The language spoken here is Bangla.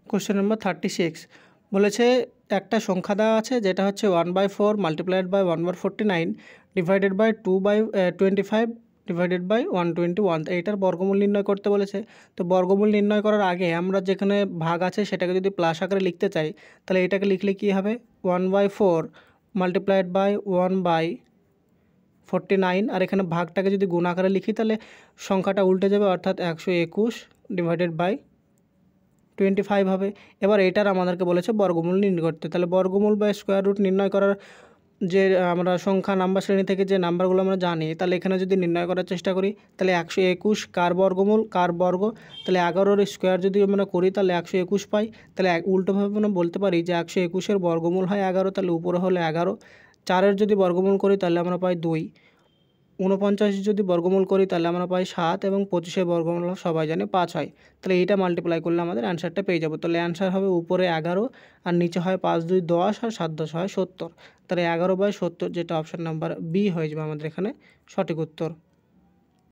কোশ্চেন নাম্বার 36 বলেছে একটা সংখ্যা দেওয়া আছে যেটা হচ্ছে 1/4 multiplied by 1/49 divided by 2/25 divided by 121। এইটার বর্গমূল নির্ণয় করতে বলেছে। তো বর্গমূল নির্ণয় করার আগে আমরা যেখানে ভাগ আছে সেটাকে যদি প্লাস আকারে লিখতে চাই তাহলে এটাকে লিখলে কী হবে 1/4 মাল্টিপ্লাইড বাই 1/49, আর এখানে ভাগটাকে যদি গুণ আকারে লিখি তাহলে সংখ্যাটা উল্টে যাবে, অর্থাৎ 121 ডিভাইডেড বাই 25 হবে। এবার এটার আমাদেরকে বলেছে বর্গমূল নির্ণয় করতে। তাহলে বর্গমূল বা স্কোয়ার রুট নির্ণয় করার যে আমরা সংখ্যা নাম্বার শ্রেণী থেকে যে নাম্বারগুলো আমরা জানি, তাহলে এখানে যদি নির্ণয় করার চেষ্টা করি তাহলে 121 কার বর্গমূল কার বর্গ, তাহলে 11-র স্কোয়ার যদি আমরা করি তাহলে 121 পাই। তাহলে উল্টোভাবে আমরা বলতে পারি যে 121-এর বর্গমূল হয় 11, তাহলে উপরে হলো 11। 4-এর যদি বর্গমূল করি তাহলে আমরা পাই 2। 49 যদি বর্গমূল করি তাহলে আমরা পাই 7, এবং 25-এর বর্গমূল সবাই জানে 5 হয়। তাহলে এইটা মাল্টিপ্লাই করলে আমাদের অ্যান্সারটা পেয়ে যাবো। তাহলে অ্যান্সার হবে উপরে 11 আর নিচে হয় 5 2 10 আর 7 10 হয় 70। তাহলে 11/70 যেটা অপশান নাম্বার বি হয়ে যাবে আমাদের এখানে সঠিক উত্তর।